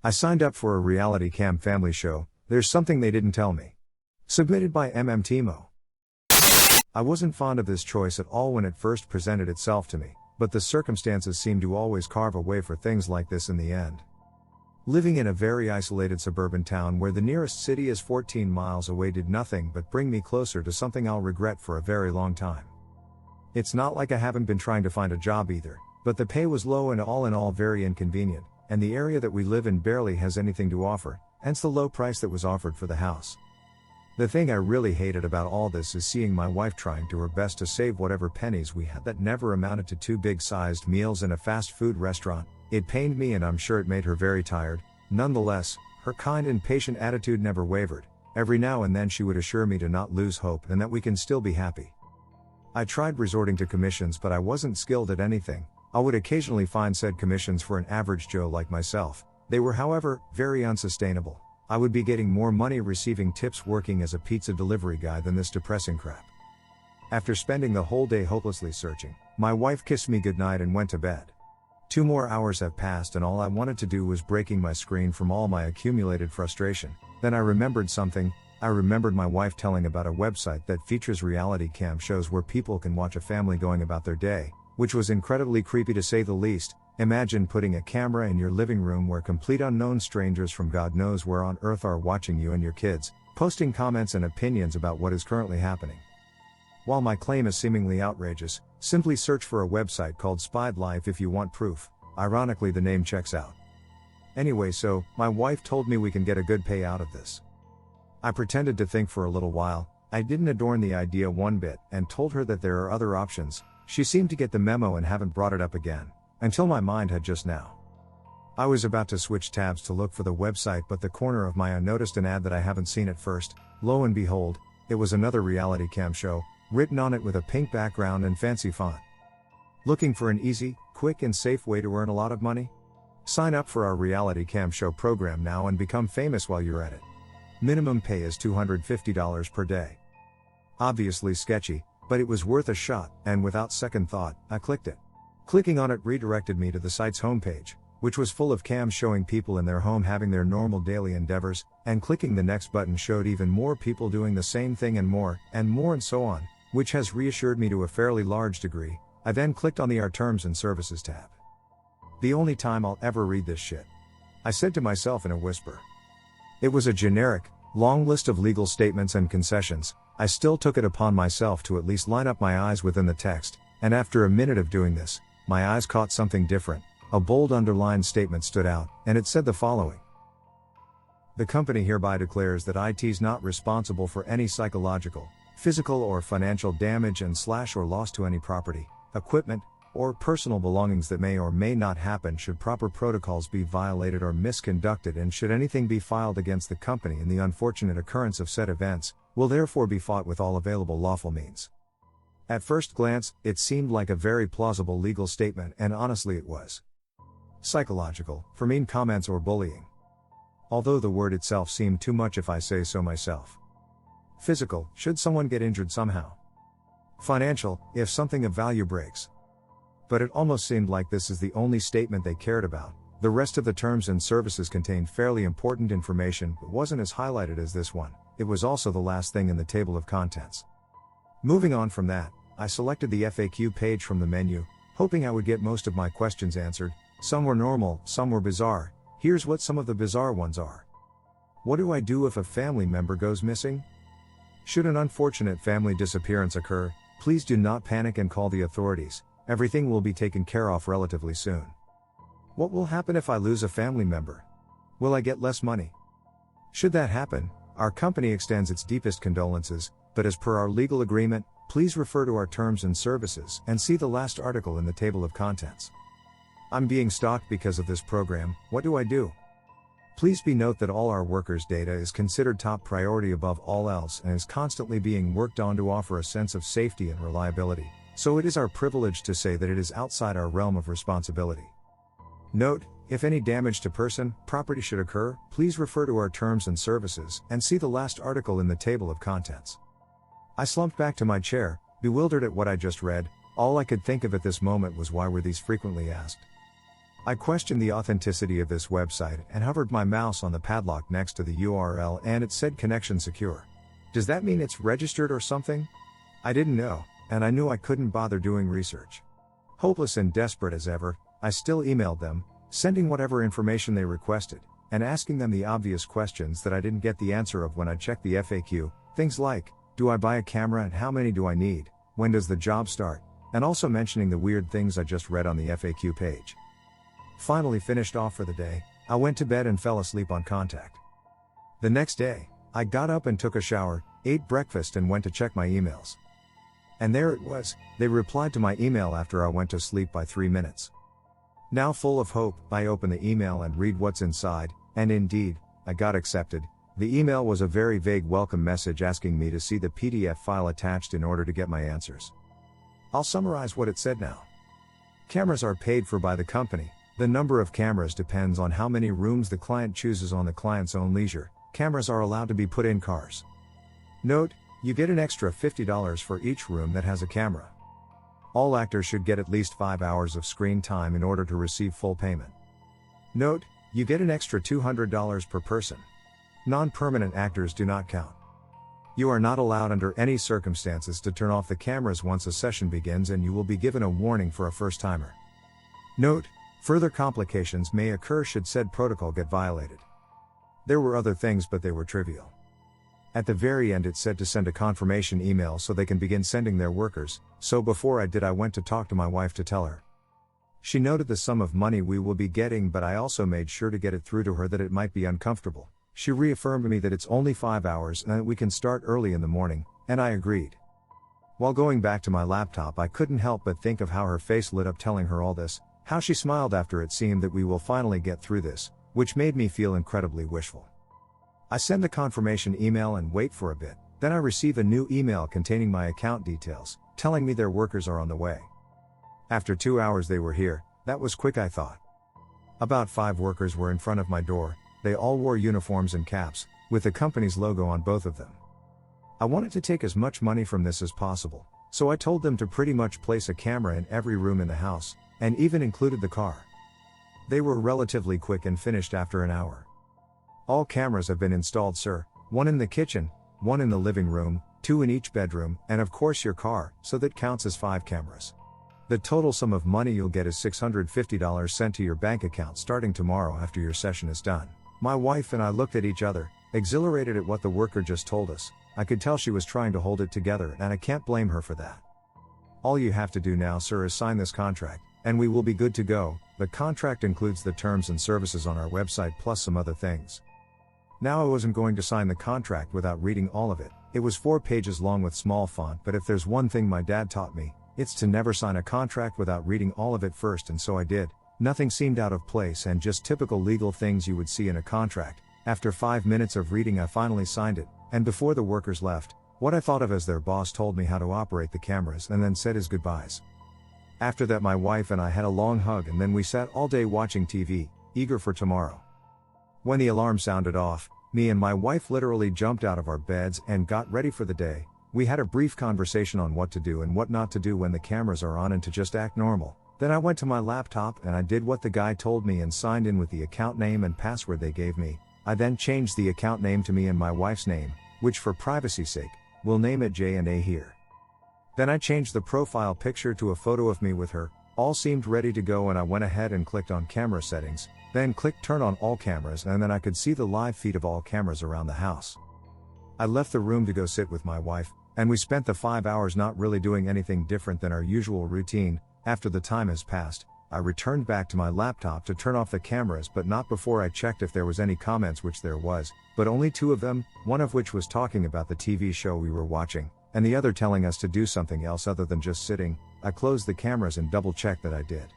I signed up for a reality cam family show, There's Something They Didn't Tell Me. Submitted by Timo. I wasn't fond of this choice at all when it first presented itself to me, but the circumstances seem to always carve a way for things like this in the end. Living in a very isolated suburban town where the nearest city is 14 miles away did nothing but bring me closer to something I'll regret for a very long time. It's not like I haven't been trying to find a job either, but the pay was low and all in all very inconvenient, and the area that we live in barely has anything to offer, hence the low price that was offered for the house. The thing I really hated about all this is seeing my wife trying to her best to save whatever pennies we had that never amounted to 2 big-sized meals in a fast food restaurant. It pained me and I'm sure it made her very tired. Nonetheless, her kind and patient attitude never wavered. Every now and then she would assure me to not lose hope and that we can still be happy. I tried resorting to commissions but I wasn't skilled at anything. I would occasionally find said commissions for an average Joe like myself. They were, however, very unsustainable. I would be getting more money receiving tips working as a pizza delivery guy than this depressing crap. After spending the whole day hopelessly searching, my wife kissed me goodnight and went to bed. 2 more hours have passed and all I wanted to do was breaking my screen from all my accumulated frustration. Then I remembered something. I remembered my wife telling about a website that features reality cam shows where people can watch a family going about their day, which was incredibly creepy to say the least. Imagine putting a camera in your living room where complete unknown strangers from God knows where on earth are watching you and your kids, posting comments and opinions about what is currently happening. While my claim is seemingly outrageous, simply search for a website called Spied Life if you want proof. Ironically, the name checks out. Anyway, so, my wife told me we can get a good pay out of this. I pretended to think for a little while. I didn't adorn the idea one bit, and told her that there are other options. She seemed to get the memo and haven't brought it up again. Until my mind had just now. I was about to switch tabs to look for the website but the corner of my eye noticed an ad that I haven't seen at first. Lo and behold, it was another reality cam show, written on it with a pink background and fancy font. Looking for an easy, quick and safe way to earn a lot of money? Sign up for our reality cam show program now and become famous while you're at it. Minimum pay is $250 per day. Obviously sketchy, but it was worth a shot, and without second thought, I clicked it. Clicking on it redirected me to the site's homepage, which was full of cams showing people in their home having their normal daily endeavors, and clicking the next button showed even more people doing the same thing and more and so on, which has reassured me to a fairly large degree. I then clicked on the Our Terms and Services tab. The only time I'll ever read this shit, I said to myself in a whisper. It was a generic, long list of legal statements and concessions. I still took it upon myself to at least line up my eyes within the text, and after a minute of doing this, my eyes caught something different. A bold underlined statement stood out, and it said the following. The company hereby declares that IT is not responsible for any psychological, physical or financial damage and/or loss to any property, equipment, or personal belongings that may or may not happen should proper protocols be violated or misconducted, and should anything be filed against the company in the unfortunate occurrence of said events, will therefore be fought with all available lawful means. At first glance, it seemed like a very plausible legal statement, and honestly it was. Psychological, for mean comments or bullying. Although the word itself seemed too much if I say so myself. Physical, should someone get injured somehow. Financial, if something of value breaks. But it almost seemed like this is the only statement they cared about. The rest of the terms and services contained fairly important information, but wasn't as highlighted as this one. It was also the last thing in the table of contents. Moving on from that, I selected the FAQ page from the menu, hoping I would get most of my questions answered. Some were normal, some were bizarre. Here's what some of the bizarre ones are. What do I do if a family member goes missing? Should an unfortunate family disappearance occur, please do not panic and call the authorities. Everything will be taken care of relatively soon. What will happen if I lose a family member? Will I get less money? Should that happen, our company extends its deepest condolences, but as per our legal agreement, please refer to our terms and services and see the last article in the table of contents. I'm being stalked because of this program. What do I do? Please be note that all our workers' data is considered top priority above all else and is constantly being worked on to offer a sense of safety and reliability, so it is our privilege to say that it is outside our realm of responsibility. Note, if any damage to person, property should occur, please refer to our terms and services and see the last article in the table of contents. I slumped back to my chair, bewildered at what I just read. All I could think of at this moment was, why were these frequently asked? I questioned the authenticity of this website and hovered my mouse on the padlock next to the URL and it said connection secure. Does that mean it's registered or something? I didn't know, and I knew I couldn't bother doing research. Hopeless and desperate as ever, I still emailed them, sending whatever information they requested, and asking them the obvious questions that I didn't get the answer of when I checked the FAQ, things like, do I buy a camera and how many do I need, when does the job start, and also mentioning the weird things I just read on the FAQ page. Finally finished off for the day, I went to bed and fell asleep on contact. The next day, I got up and took a shower, ate breakfast and went to check my emails. And there it was, they replied to my email after I went to sleep by 3 minutes. Now full of hope, I open the email and read what's inside, and indeed, I got accepted. The email was a very vague welcome message asking me to see the PDF file attached in order to get my answers. I'll summarize what it said now. Cameras are paid for by the company. The number of cameras depends on how many rooms the client chooses on the client's own leisure. Cameras are allowed to be put in cars. Note, you get an extra $50 for each room that has a camera. All actors should get at least 5 hours of screen time in order to receive full payment. Note, you get an extra $200 per person. Non-permanent actors do not count. You are not allowed under any circumstances to turn off the cameras once a session begins and you will be given a warning for a first-timer. Note, further complications may occur should said protocol get violated. There were other things but they were trivial. At the very end it said to send a confirmation email so they can begin sending their workers, so before I did I went to talk to my wife to tell her. She noted the sum of money we will be getting but I also made sure to get it through to her that it might be uncomfortable. She reaffirmed to me that it's only 5 hours and that we can start early in the morning, and I agreed. While going back to my laptop I couldn't help but think of how her face lit up telling her all this, how she smiled after it seemed that we will finally get through this, which made me feel incredibly wishful. I send the confirmation email and wait for a bit, then I receive a new email containing my account details, telling me their workers are on the way. After 2 hours they were here. That was quick I thought. About 5 workers were in front of my door. They all wore uniforms and caps, with the company's logo on both of them. I wanted to take as much money from this as possible, so I told them to pretty much place a camera in every room in the house, and even included the car. They were relatively quick and finished after an hour. All cameras have been installed, sir, 1 in the kitchen, 1 in the living room, 2 in each bedroom, and of course your car, so that counts as 5 cameras. The total sum of money you'll get is $650 sent to your bank account starting tomorrow after your session is done. My wife and I looked at each other, exhilarated at what the worker just told us. I could tell she was trying to hold it together and I can't blame her for that. All you have to do now, sir, is sign this contract, and we will be good to go. The contract includes the terms and services on our website plus some other things. Now I wasn't going to sign the contract without reading all of it. It was 4 pages long with small font, but if there's one thing my dad taught me, it's to never sign a contract without reading all of it first, and so I did. Nothing seemed out of place and just typical legal things you would see in a contract. After 5 minutes of reading I finally signed it, and before the workers left, what I thought of as their boss told me how to operate the cameras and then said his goodbyes. After that my wife and I had a long hug and then we sat all day watching TV, eager for tomorrow. When the alarm sounded off, me and my wife literally jumped out of our beds and got ready for the day. We had a brief conversation on what to do and what not to do when the cameras are on and to just act normal. Then I went to my laptop and I did what the guy told me and signed in with the account name and password they gave me. I then changed the account name to me and my wife's name, which for privacy's sake, we'll name it J&A here. Then I changed the profile picture to a photo of me with her. All seemed ready to go and I went ahead and clicked on camera settings, then clicked turn on all cameras and then I could see the live feed of all cameras around the house. I left the room to go sit with my wife, and we spent the 5 hours not really doing anything different than our usual routine. After the time has passed, I returned back to my laptop to turn off the cameras, but not before I checked if there was any comments, which there was, but only 2 of them, one of which was talking about the TV show we were watching, and the other telling us to do something else other than just sitting. I closed the cameras and double-checked that I did.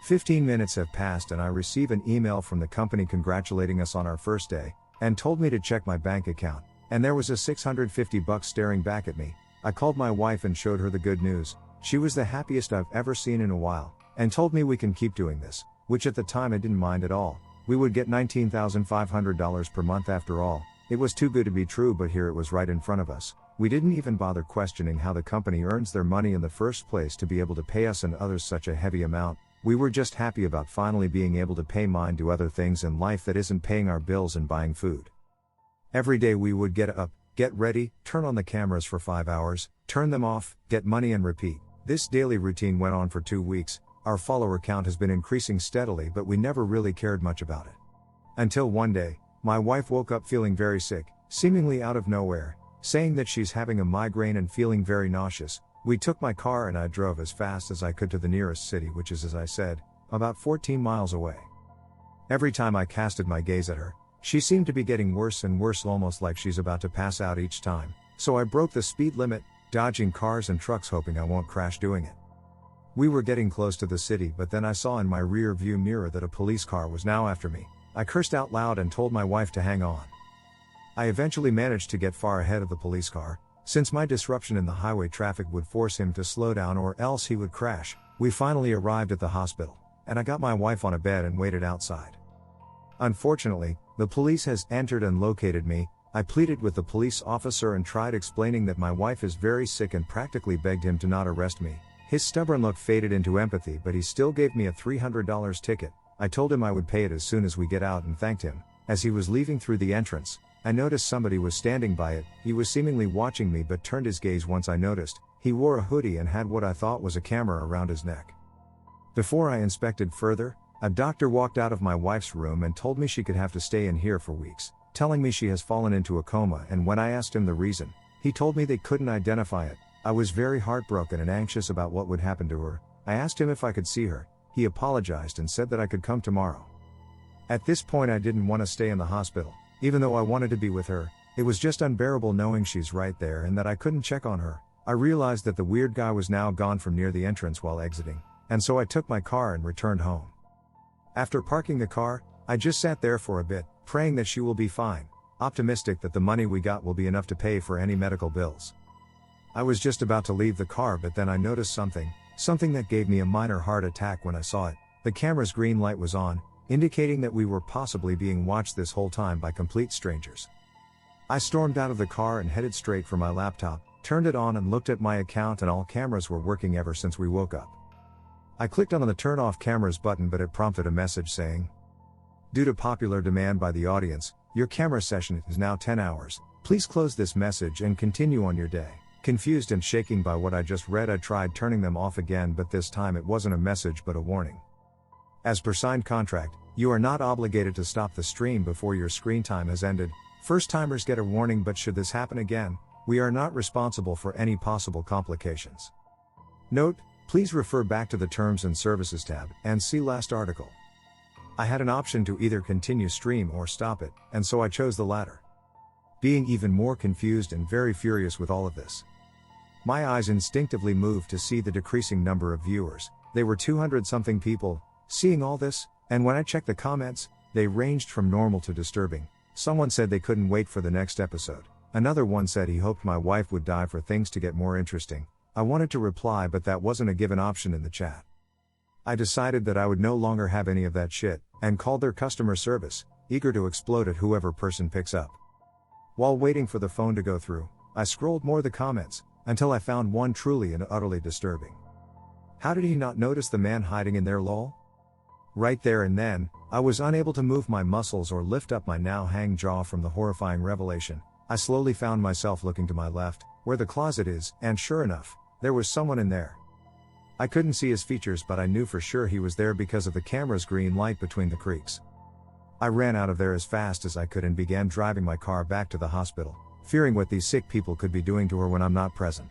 15 minutes have passed and I receive an email from the company congratulating us on our first day, and told me to check my bank account, and there was a $650 staring back at me. I called my wife and showed her the good news. She was the happiest I've ever seen in a while, and told me we can keep doing this, which at the time I didn't mind at all. We would get $19,500 per month after all. It was too good to be true, but here it was right in front of us. We didn't even bother questioning how the company earns their money in the first place to be able to pay us and others such a heavy amount. We were just happy about finally being able to pay mind to other things in life that isn't paying our bills and buying food. Every day we would get up, get ready, turn on the cameras for 5 hours, turn them off, get money and repeat. This daily routine went on for 2 weeks. Our follower count has been increasing steadily, but we never really cared much about it. Until one day, my wife woke up feeling very sick, seemingly out of nowhere, saying that she's having a migraine and feeling very nauseous. We took my car and I drove as fast as I could to the nearest city, which is, as I said, about 14 miles away. Every time I casted my gaze at her, she seemed to be getting worse and worse, almost like she's about to pass out each time, so I broke the speed limit, dodging cars and trucks hoping I won't crash doing it. We were getting close to the city, but then I saw in my rear view mirror that a police car was now after me. I cursed out loud and told my wife to hang on. I eventually managed to get far ahead of the police car, since my disruption in the highway traffic would force him to slow down or else he would crash. We finally arrived at the hospital, and I got my wife on a bed and waited outside. Unfortunately, the police has entered and located me. I pleaded with the police officer and tried explaining that my wife is very sick and practically begged him to not arrest me. His stubborn look faded into empathy, but he still gave me a $300 ticket. I told him I would pay it as soon as we get out and thanked him. As he was leaving through the entrance, I noticed somebody was standing by it. He was seemingly watching me but turned his gaze once I noticed. He wore a hoodie and had what I thought was a camera around his neck. Before I inspected further, a doctor walked out of my wife's room and told me she could have to stay in here for weeks, telling me she has fallen into a coma, and when I asked him the reason, he told me they couldn't identify it. I was very heartbroken and anxious about what would happen to her. I asked him if I could see her. He apologized and said that I could come tomorrow. At this point I didn't want to stay in the hospital, even though I wanted to be with her. It was just unbearable knowing she's right there and that I couldn't check on her. I realized that the weird guy was now gone from near the entrance while exiting, and so I took my car and returned home. After parking the car, I just sat there for a bit, praying that she will be fine, optimistic that the money we got will be enough to pay for any medical bills. I was just about to leave the car, but then I noticed something that gave me a minor heart attack when I saw it. The camera's green light was on, indicating that we were possibly being watched this whole time by complete strangers. I stormed out of the car and headed straight for my laptop, turned it on and looked at my account, and all cameras were working ever since we woke up. I clicked on the turn off cameras button, but it prompted a message saying, "Due to popular demand by the audience, your camera session is now 10 hours. Please close this message and continue on your day." Confused and shaking by what I just read, I tried turning them off again, but this time it wasn't a message but a warning. As per signed contract, you are not obligated to stop the stream before your screen time has ended. First timers get a warning, but should this happen again, we are not responsible for any possible complications. Note, please refer back to the Terms and Services tab and see last article. I had an option to either continue stream or stop it, and so I chose the latter. Being even more confused and very furious with all of this, my eyes instinctively moved to see the decreasing number of viewers. They were 200-something people. Seeing all this, and when I checked the comments, they ranged from normal to disturbing. Someone said they couldn't wait for the next episode. Another one said he hoped my wife would die for things to get more interesting. I wanted to reply, but that wasn't a given option in the chat. I decided that I would no longer have any of that shit, and called their customer service, eager to explode at whoever person picks up. While waiting for the phone to go through, I scrolled more the comments, until I found one truly and utterly disturbing. How did he not notice the man hiding in there, lol? Right there and then, I was unable to move my muscles or lift up my now hang jaw from the horrifying revelation. I slowly found myself looking to my left, where the closet is, and sure enough, there was someone in there. I couldn't see his features, but I knew for sure he was there because of the camera's green light between the creaks. I ran out of there as fast as I could and began driving my car back to the hospital, fearing what these sick people could be doing to her when I'm not present.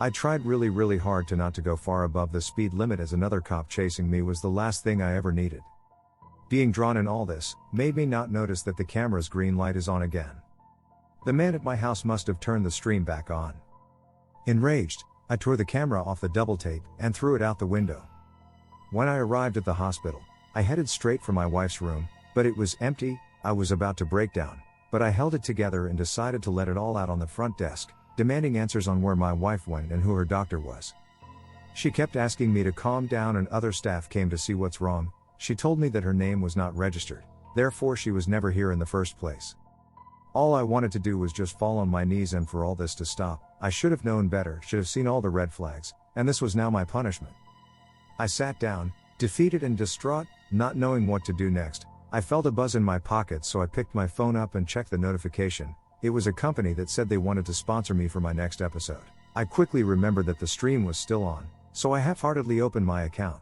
I tried really hard to not to go far above the speed limit, as another cop chasing me was the last thing I ever needed. Being drawn in all this made me not notice that the camera's green light is on again. The man at my house must have turned the stream back on. Enraged, I tore the camera off the double tape and threw it out the window. When I arrived at the hospital, I headed straight for my wife's room, but it was empty. I was about to break down, but I held it together and decided to let it all out on the front desk, demanding answers on where my wife went and who her doctor was. She kept asking me to calm down, and other staff came to see what's wrong. She told me that her name was not registered, therefore she was never here in the first place. All I wanted to do was just fall on my knees and for all this to stop. I should have known better, should have seen all the red flags, and this was now my punishment. I sat down, Defeated and distraught, not knowing what to do next, I felt a buzz in my pocket, so I picked my phone up and checked the notification. It was a company that said they wanted to sponsor me for my next episode. I quickly remembered that the stream was still on, so I half-heartedly opened my account.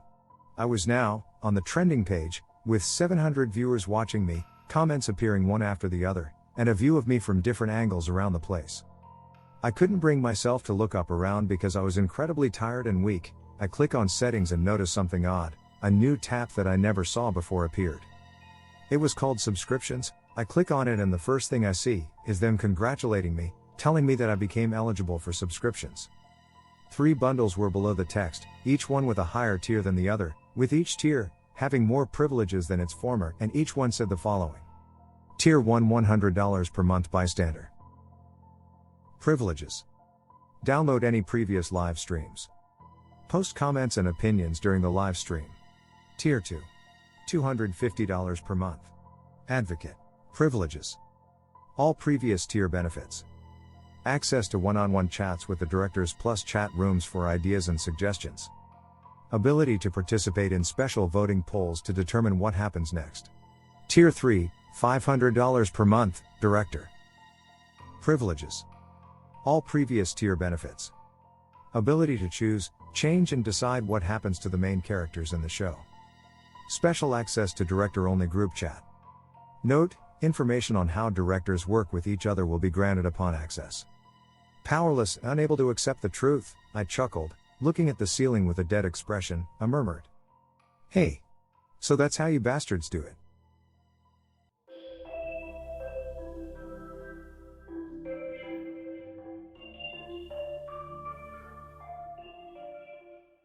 I was now on the trending page, with 700 viewers watching me, comments appearing one after the other, and a view of me from different angles around the place. I couldn't bring myself to look up around because I was incredibly tired and weak. I click on settings and notice something odd. A new tab that I never saw before appeared. It was called subscriptions. I click on it and the first thing I see is them congratulating me, telling me that I became eligible for subscriptions. 3 bundles were below the text, each one with a higher tier than the other, with each tier having more privileges than its former, and each one said the following. Tier 1, $100 per month bystander. Privileges. Download any previous live streams. Post comments and opinions during the live stream. Tier 2. $250 per month. Advocate. Privileges. All previous tier benefits. Access to one-on-one chats with the directors plus chat rooms for ideas and suggestions. Ability to participate in special voting polls to determine what happens next. Tier 3, $500 per month, director. Privileges. All previous tier benefits. Ability to choose, change and decide what happens to the main characters in the show. Special access to director-only group chat. Note, information on how directors work with each other will be granted upon access. Powerless, unable to accept the truth, I chuckled, looking at the ceiling with a dead expression. I murmured. Hey. So that's how you bastards do it.